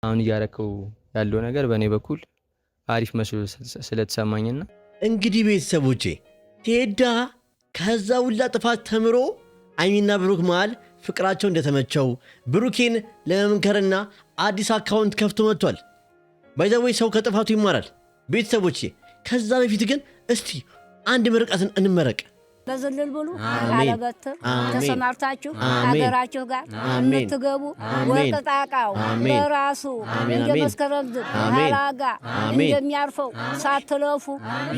አሁን እያረከው ያለው ነገር በእኔ በኩል አሪፍ መስሎ ስለተሰማኝና እንግዲህ ቤተሰቦቼ ቴዳ ከዛ ሁላ ጥፋት ተምሮ አይሚና ብሩክ መሃል ፍቅራቸው እንደተመቸው ብሩኬን ለመምከርና አዲስ አካውንት ከፍቶ መጥቷል። ባይዘወይ ሰው ከጥፋቱ ይማራል ቤተሰቦቼ። ከዛ በፊት ግን እስቲ አንድ ምርቃትን እንመረቅ። በዘለል ብሉ አለበትር ተሰማርታችሁ አገራችሁ ጋር የምትገቡ ወርቅ ጣቃው በራሱ እንደ መስከረም ሀላጋ እንደሚያርፈው ሳትለፉ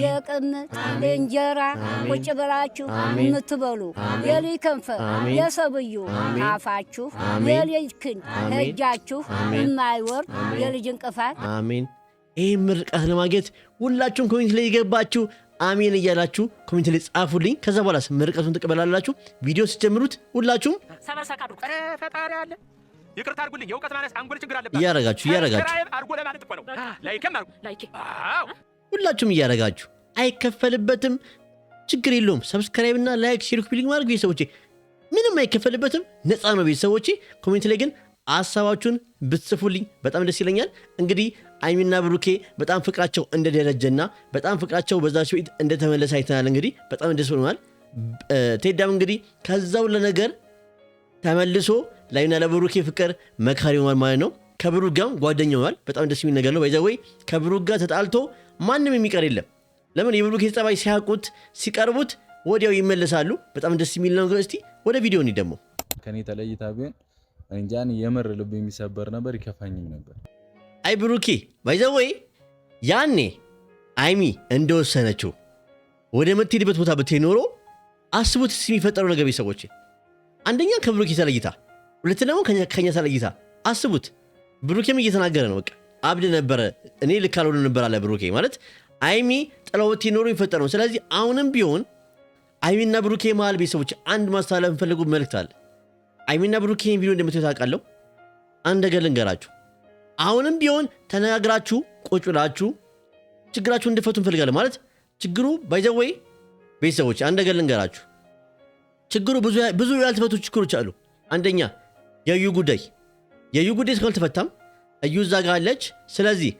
የቅምጥ እንጀራ ቁጭ ብላችሁ የምትበሉ የልጅ ከንፈር የሰብዩ አፋችሁ የልጅ ክንድ እጃችሁ የማይወርድ የልጅ እንቅፋት አሜን። ይህ ምርቃት ለማግኘት ሁላችሁም ኮሜንት ላይ የገባችሁ አሜን እያላችሁ ኮሜንት ላይ ጻፉልኝ። ከዛ በኋላ ምርቃቱን ተቀበላላችሁ። ቪዲዮ ሲጀምሩት ሁላችሁም ሰበሰካዱ ፈጣሪ አለ ይቅርታ አድርጉልኝ። የእውቀት ማነስ አንጎል ችግር አለበት እያረጋችሁ አድርጎ ለማለት እኮ ነው። ላይክም አድርጉ ላይክ ሁላችሁም እያረጋችሁ አይከፈልበትም፣ ችግር የለውም። ሰብስክራይብ እና ላይክ ሼር ኮፒ ሊንክ ማድረግ ቤተሰቦቼ ምንም አይከፈልበትም፣ ነፃ ነው ቤተሰቦቼ። ኮሜንት ላይ ግን ሐሳባችሁን ብትጽፉልኝ በጣም ደስ ይለኛል። እንግዲህ አይሚና ብሩኬ በጣም ፍቅራቸው እንደደረጀና በጣም ፍቅራቸው በዛች ቤት እንደተመለሰ አይተናል። እንግዲህ በጣም ደስ ብሎናል። ቴዳም እንግዲህ ከዛው ለነገር ተመልሶ ለአይሚና ለብሩኬ ፍቅር መካሪ ሆኗል ማለት ነው። ከብሩክ ጋርም ጓደኛ ሆኗል። በጣም ደስ የሚል ነገር ነው። ባይዘወይ ከብሩክ ጋር ተጣልቶ ማንም የሚቀር የለም። ለምን? የብሩኬ ጸባይ ሲያውቁት ሲቀርቡት ወዲያው ይመለሳሉ። በጣም ደስ የሚል ነገር። እስቲ ወደ ቪዲዮ እንሂድ። ደግሞ ከኔ ተለይታ ቢሆን እንጃን የምር ልብ የሚሰበር ነበር፣ ይከፋኝም ነበር። አይ ብሩኬ ባይዘወይ ያኔ አይሚ እንደወሰነችው ወደ ምትሄድበት ቦታ ብትሄድ ኖሮ አስቡት የሚፈጠረው ነገር ቤተሰቦቼ። አንደኛ ከብሩኬ ተለይታ፣ ሁለተኛ ደግሞ ከኛ ተለይታ አስቡት። ብሩኬም እየተናገረ ነው። በቃ አብድ ነበረ፣ እኔ ልክ አልሆነ ነበር አለ ብሩኬ። ማለት አይሚ ጥላው ብትሄድ ኖሮ የሚፈጠረው። ስለዚህ አሁንም ቢሆን አይሚና ብሩኬ መሃል ቤተሰቦቼ አንድ ማስተላለፍ የምፈልጉት መልእክት አለ። አይሚና ብሩኬ ቪዲዮ እንደምትወጣ አውቃለሁ። አንድ ነገር ልንገራችሁ። አሁንም ቢሆን ተነጋግራችሁ ቁጭ ብላችሁ ችግራችሁ እንድፈቱ እንፈልጋለን። ማለት ችግሩ ባይዘወይ ቤተሰቦች አንድ ነገር ልንገራችሁ። ችግሩ ብዙ ያልተፈቱ ችግሮች አሉ። አንደኛ የዩ ጉዳይ እስካልተፈታም እዩ እዛ ጋር አለች። ስለዚህ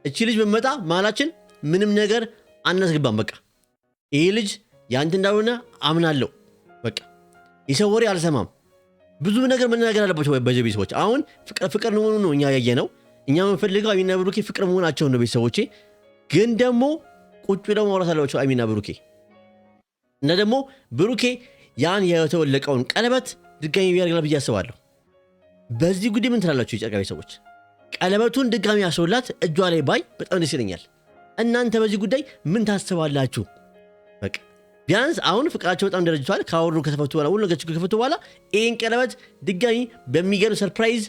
እቺ ልጅ በመጣ መሀላችን ምንም ነገር አናስገባም። በቃ ይሄ ልጅ ያንተ እንዳልሆነ አምናለሁ። በቃ የሰው ወሬ አልሰማም። ብዙ ነገር መናገር አለባቸው ቤተሰቦች። አሁን ፍቅር መሆኑ ነው እኛ ያየነው። እኛ የምንፈልገው አይሚና ብሩኬ ፍቅር መሆናቸው ነው ቤተሰቦቼ። ግን ደግሞ ቁጭ ብለው ማውራት አለባቸው አይሚና ብሩኬ። እና ደግሞ ብሩኬ ያን የተወለቀውን ቀለበት ድጋሚ ቢያደርግላት ብዬ አስባለሁ። በዚህ ጉዳይ ምን ትላላችሁ የጨርቃ ቤተሰቦች? ቀለበቱን ድጋሚ ያስወላት እጇ ላይ ባይ በጣም ደስ ይለኛል። እናንተ በዚህ ጉዳይ ምን ታስባላችሁ? በቃ ቢያንስ አሁን ፍቅራቸው በጣም ደረጅቷል። ካወሩ ከተፈቱ በኋላ ሁሉ ነገር ችግር ከፈቱ በኋላ ይህን ቀለበት ድጋሚ በሚገርም ሰርፕራይዝ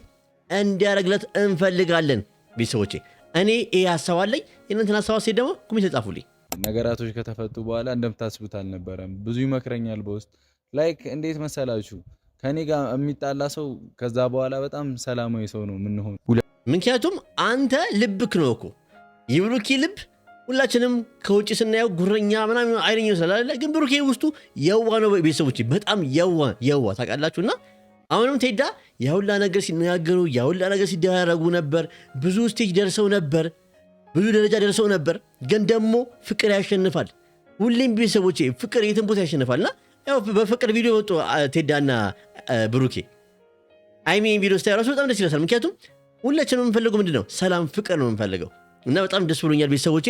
እንዲያደርግለት እንፈልጋለን ቤተሰቦቼ። እኔ ይህ ሀሳብ አለኝ። የእናንተን ሀሳብ ሴት ደግሞ ኮሜንት ጻፉልኝ። ነገራቶች ከተፈቱ በኋላ እንደምታስቡት አልነበረም። ብዙ ይመክረኛል በውስጥ ላይክ እንዴት መሰላችሁ ከኔ ጋር የሚጣላ ሰው ከዛ በኋላ በጣም ሰላማዊ ሰው ነው የምንሆን። ምክንያቱም አንተ ልብክ ነው እኮ የብሩኬ ልብ ሁላችንም ከውጭ ስናየው ጉረኛ ምናምን አይለኝ ይመስላል። ግን ብሩኬ ውስጡ የዋ ነው ቤተሰቦቼ፣ በጣም የዋ ታውቃላችሁና አሁንም ቴዳ ያሁላ ነገር ሲነጋገሩ ያሁላ ነገር ሲደራረጉ ነበር። ብዙ ስቴጅ ደርሰው ነበር፣ ብዙ ደረጃ ደርሰው ነበር። ግን ደግሞ ፍቅር ያሸንፋል። ሁሌም ቤተሰቦቼ ፍቅር የትም ቦታ ያሸንፋልና ያው በፍቅር ቪዲዮ ወጡ ቴዳና ብሩኬ። አይሚን ቪዲዮ ስታይ ራሱ በጣም ደስ ይላል። ምክንያቱም ሁላችንም የምንፈልገው ምንድነው? ሰላም፣ ፍቅር ነው የምንፈልገው። እና በጣም ደስ ብሎኛል ቤተሰቦቼ።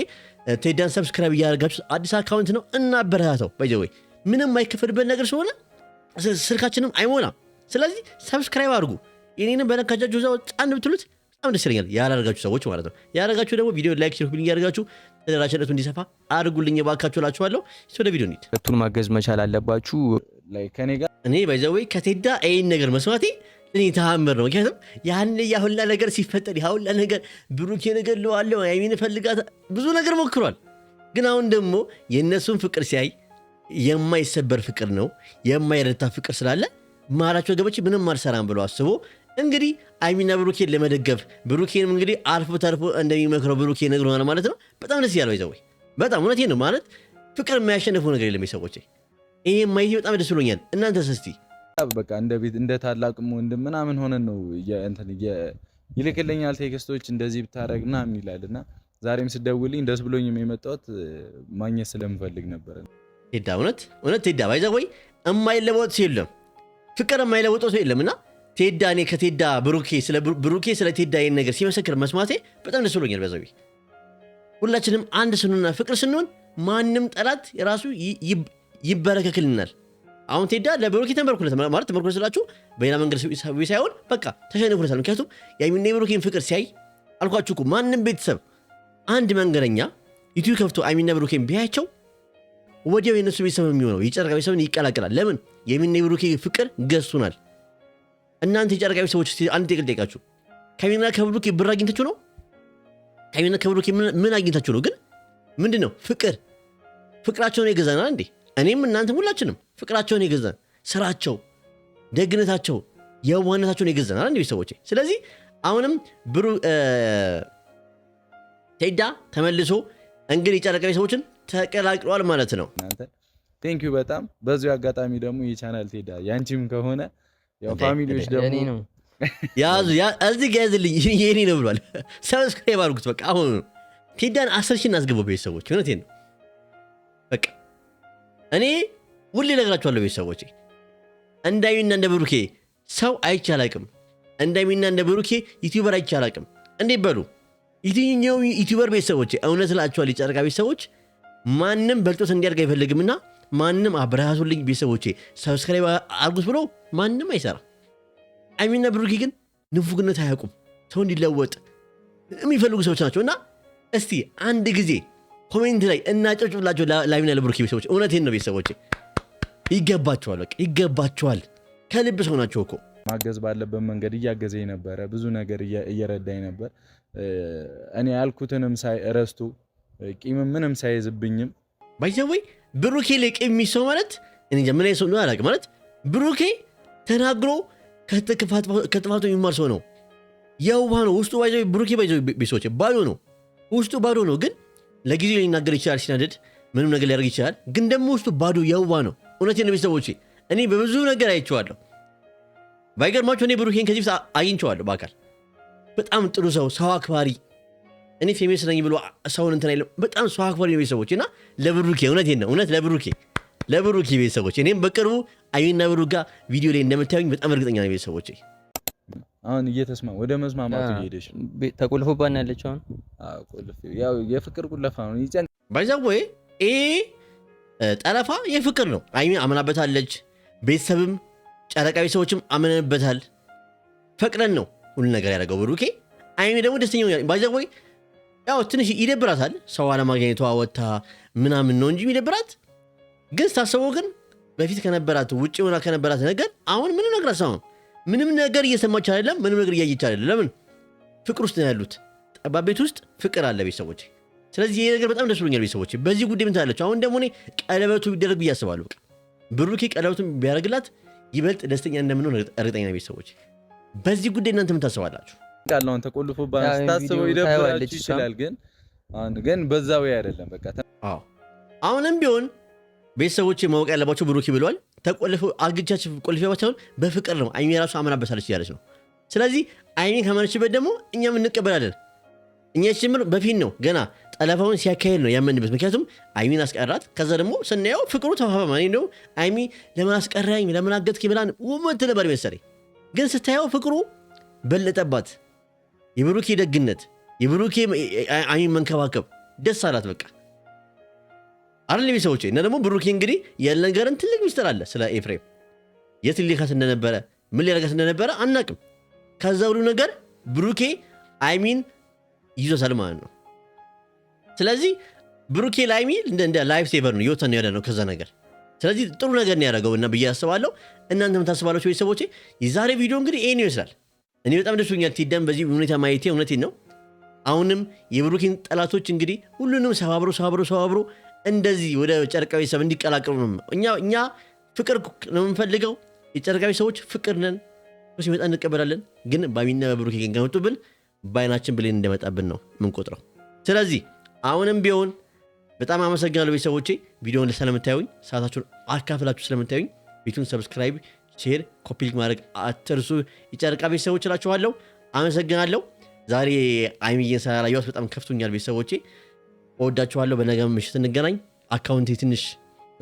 ቴዳን ሰብስክራይብ እያደረጋችሁ አዲስ አካውንት ነው እናበረታተው። ባይዘወይ ምንም የማይከፈልበት ነገር ስለሆነ ስልካችንም አይሞላም። ስለዚህ ሰብስክራይብ አድርጉ። የኔንም በነካጃችሁ እዛው ጫን ብትሉት በጣም ደስ ይለኛል። ያላደረጋችሁ ሰዎች ማለት ነው። ያደረጋችሁ ደግሞ ቪዲዮ ላይክ ሼር ኮፒ እያደረጋችሁ ተደራሽነቱ እንዲሰፋ አድርጉልኝ ባካችሁ እላችኋለሁ። ወደ ቪዲዮ እንሂድ። ሁለቱን ማገዝ መቻል አለባችሁ። ላይ ከኔ ጋር እኔ ባይዘወይ ከቴዳ ይሄን ነገር መስማቴ እኔ ተአምር ነው። ምክንያቱም ያን ያሁላ ነገር ሲፈጠር ያሁላ ነገር ብሩኬ ነገር ለዋለው አይሚን ፈልጋት ብዙ ነገር ሞክሯል። ግን አሁን ደግሞ የእነሱን ፍቅር ሲያይ የማይሰበር ፍቅር ነው የማይረታ ፍቅር ስላለ ማራቸው ገበች ምንም አልሰራም ብሎ አስቦ እንግዲህ አይሚና ብሩኬን ለመደገፍ ብሩኬንም እንግዲህ አልፎ ተርፎ እንደሚመክረው ብሩኬ ነግሮናል ማለት ነው። በጣም ደስ ያለው ይዘው በጣም እውነቴን ነው ማለት ፍቅር የማያሸንፈው ነገር የለም ሰዎች። ይሄ ማይዚ በጣም ደስ ብሎኛል። እናንተስ እስቲ በቃ እንደ ቤት እንደ ታላቅ ወንድም ምናምን ሆነን ነው ይልክልኛል ቴክስቶች እንደዚህ ብታረግና ይላልና ዛሬም ስደውልኝ ደስ ብሎኝም የመጣሁት ማግኘት ስለምፈልግ ነበር። ቴዳ እውነት ቴዳ ባይዛ ወይ የማይለወጥ ሰው የለም፣ ፍቅር የማይለወጥ ሰው የለምና ቴዳ እኔ ከቴዳ ብሩኬ ስለ ቴዳ ይሄን ነገር ሲመሰክር መስማቴ በጣም ደስ ብሎኛል። በዛው ሁላችንም አንድ ስንሆንና ፍቅር ስንሆን ማንም ጠላት የራሱ ይበረከክልናል። አሁን ቴዳ ለብሩኬ ተንበርኩለት ማለት ተንበርኩለት ስላችሁ በሌላ መንገድ ሳይሆን በቃ ተሸንፎለታል። ምክንያቱም የአይሚና የብሩኬን ፍቅር ሲያይ አልኳችሁ እኮ ማንም ቤተሰብ አንድ መንገደኛ ዩቲዩብ ከፍቶ አይሚና ብሩኬን ቢያያቸው ወዲያው የነሱ ቤተሰብ የሚሆነው የጨረቃ ቤተሰብን ይቀላቀላል። ለምን? የአይሚና የብሩኬ ፍቅር ገዝቶናል። እናንተ የጨረቃ ቤተሰቦች አንድ ጥቅል ጠይቃችሁ ከአይሚና ከብሩኬ ብር አግኝታችሁ ነው? ከአይሚና ከብሩኬ ምን አግኝታችሁ ነው? ግን ምንድን ነው ፍቅራቸውን የገዛናል እንዴ? እኔም እናንተም ሁላችንም ፍቅራቸውን የገዛን ስራቸው፣ ደግነታቸው፣ የዋህነታቸውን የገዛናል እንዴ ቤተሰቦቼ። ስለዚህ አሁንም ቴዳ ተመልሶ እንግዲህ የጨረቃ ቤተሰቦችን ተቀላቅሏል ማለት ነው። ቴንኪዩ በጣም በዚሁ አጋጣሚ ደግሞ የቻናል ቴዳ ያንቺም ከሆነ ያው ፋሚሊዎች ደግሞ ያዙ እዚህ ጋር ያዝልኝ የኔ ነው ብሏል። ሰብስክራይብ አድርጉት በቃ አሁን ቴዳን 10,000 እናስገባው ቤተሰቦች። እውነቴን ነው በቃ እኔ ሁሌ እነግራችኋለሁ ቤተሰቦቼ እንዳይሚና እንደ ብሩኬ ሰው አይቼ አላቅም። እንዳይሚና እንደ ብሩኬ ዩቲዩበር አይቼ አላቅም። እንዴት በሉ የትኛው ዩቲዩበር ቤተሰቦቼ እውነት እላችኋለሁ የጨረቃ ቤተሰቦች ማንም በልጦት እንዲያድግ አይፈልግምና ማንም አብራቱልኝ ቤተሰቦቼ ሰብስክራይብ አድርጉት ብሎ ማንም አይሰራ። አይሚና ብሩኬ ግን ንፉግነት አያውቁም። ሰው እንዲለወጥ የሚፈልጉ ሰዎች ናቸው። እና እስቲ አንድ ጊዜ ኮሜንት ላይ እናጨብጭብላቸው ለአይሚና ለብሩኬ ቤተሰቦች። እውነቴን ነው ቤተሰቦቼ ይገባቸዋል፣ በቃ ይገባቸዋል። ከልብ ሰው ናቸው እኮ። ማገዝ ባለበት መንገድ እያገዘኝ ነበረ፣ ብዙ ነገር እየረዳኝ ነበር። እኔ ያልኩትንም ረስቶ ቂም ምንም ሳይዝብኝም ባይዘወይ ብሩኬ ላይ ቂም የሚሰው ማለት እኔ ምን ሰው ነው አላውቅም። ማለት ብሩኬ ተናግሮ ከጥፋቱ የሚማር ሰው ነው። የዋህ ነው ውስጡ። ባይዘወይ ብሩኬ ባይዘወይ ቤተሰቦቼ ባዶ ነው ውስጡ፣ ባዶ ነው። ግን ለጊዜው ሊናገር ይችላል፣ ሲናደድ ምንም ነገር ሊያደርግ ይችላል። ግን ደግሞ ውስጡ ባዶ የዋህ ነው። እውነቴን ነው ቤተሰቦቼ እኔ በብዙ ነገር አይቼዋለሁ። ባይገርማችሁ እኔ ብሩኬን ከዚህ አግኝቼዋለሁ በአካል። በጣም ጥሩ ሰው አክባሪ። እኔ ፌሜስ ነኝ ብሎ ሰውን እንትን አይልም። በጣም ሰው አክባሪ ነው ቤተሰቦቼ። እና ለብሩኬ እውነቴን ነው እውነት ለብሩኬ ቤተሰቦቼ እኔም በቅርቡ አይሚና ብሩክ ጋር ቪዲዮ ላይ እንደምታዩኝ በጣም እርግጠኛ ነኝ ቤተሰቦቼ። አሁን ወደ መስማማቱ እየሄደች ተቆልፎባን ያለችው አሁን ያው የፍቅር ቁለፋ ነው። ይጨን ባይዛው ጠለፋ የፍቅር ነው። አይሚ አምናበታለች፣ ቤተሰብም ጨረቃ ቤተሰቦችም አምነንበታል። ፈቅደን ነው ሁሉ ነገር ያደረገው ብሩኬ። አይሚ ደግሞ ደስተኛ ባይዛው ያው ትንሽ ይደብራታል። ሰው አለማግኘቷ ወታ ምናምን ነው እንጂ ይደብራት። ግን ስታስበው ግን በፊት ከነበራት ውጭ ሆና ከነበራት ነገር አሁን ምንም ነገር አሰማም። ምንም ነገር እየሰማች አይደለም፣ ምንም ነገር እያየች አይደለም። ለምን? ፍቅር ውስጥ ነው ያሉት። ጠባብ ቤት ውስጥ ፍቅር አለ ቤተሰቦቼ። ስለዚህ ይሄ ነገር በጣም ደስ ብሎኛል ቤተሰቦቼ። በዚህ ጉዳይ ምን ታላለች? አሁን ደግሞ እኔ ቀለበቱ ቢደረግ ብዬ አስባለሁ። ብሩኬ ቀለበቱን ቢያደርግላት ይበልጥ ደስተኛ እንደምንሆን እርግጠኛ ቤተሰቦቼ። በዚህ ጉዳይ እናንተ ምን ታስባላችሁ? ቃላውን ተቆልፎባን ስታስበው ይደብራችሁ ይችላል። ግን በዛው አይደለም በቃ። አሁንም ቢሆን ቤተሰቦቼ ማወቅ ያለባቸው ብሩኬ ብለዋል ተቆልፎ አግጃችሁ ቆልፌባቸው በፍቅር ነው። አይሚ ራሱ አምናበታለች ያለች ነው። ስለዚህ አይሚ ከማነችበት ደግሞ እኛም እንቀበላለን። እኛ ጭምር በፊት ነው ገና ጠለፋውን ሲያካሄድ ነው ያመንበት። ምክንያቱም አይሚን አስቀራት። ከዛ ደግሞ ስናየው ፍቅሩ ተፋፋማ። እኔ እንደው አይሚ ለምን አስቀራኝ ለምን አገትክ ብላን ውመት ነበር መሰለኝ። ግን ስታየው ፍቅሩ በለጠባት። የብሩኬ ደግነት፣ የብሩኬ አይሚን መንከባከብ ደስ አላት በቃ አይደል ቤተሰቦቼ። እና ደግሞ ብሩኬ እንግዲህ ያልነገረን ትልቅ ሚስጥር አለ ስለ ኤፍሬም። የት ሊልካት እንደነበረ ምን ሊያደርጋት እንደነበረ አናቅም። ከዛ ሁሉ ነገር ብሩኬ አይሚን ይዞታል ማለት ነው። ስለዚህ ብሩኬ ለአይሚ እንደ ላይፍ ሴቨር ነው ይወጣን ያለ ነው ከዛ ነገር። ስለዚህ ጥሩ ነገር ነው ያደረገው እና ብዬ አስባለሁ። እናንተም ታስባላችሁ ቤተሰቦቼ። የዛሬ ቪዲዮ እንግዲህ ይሄን ይመስላል። እኔ በጣም ደስ ብሎኛል ቴዳን በዚህ ሁኔታ ማየቴ። እውነቴን ነው። አሁንም የብሩኬን ጠላቶች እንግዲህ ሁሉንም ሰባብሮ እንደዚህ ወደ ጨረቃ ቤተሰብ እንዲቀላቀሉ ነው። እኛ ፍቅር ነው የምንፈልገው። የጨረቃ ቤተሰቦች ፍቅር ነን። ሲመጣ እንቀበላለን። ግን በአይሚና በብሩኬ ግን ከመጡብን በአይናችን ብሌን እንደመጣብን ነው የምንቆጥረው። ስለዚህ አሁንም ቢሆን በጣም አመሰግናለሁ ቤተሰቦቼ። ቪዲዮውን ስለምታዩኝ፣ ሰዓታችሁን አካፍላችሁ ስለምታዩኝ ቤቱን ሰብስክራይብ፣ ሼር፣ ኮፒ ሊንክ ማድረግ አትርሱ። የጨረቃ ቤተሰቦች እላችኋለሁ። አመሰግናለሁ። ዛሬ አይሚዬን ስላላየኋት በጣም ከፍቶኛል። ቤተሰቦቼ እወዳችኋለሁ። በነገ ምሽት እንገናኝ። አካውንቴ ትንሽ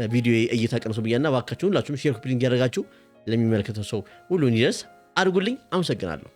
ቪዲዮ እይታ ቀንሶ ብያና እባካችሁ ሁላችሁም ሼር ኮፒ ሊንክ ያደርጋችሁ ለሚመለከተው ሰው ሁሉ እንዲደርስ አድርጉልኝ። አመሰግናለሁ።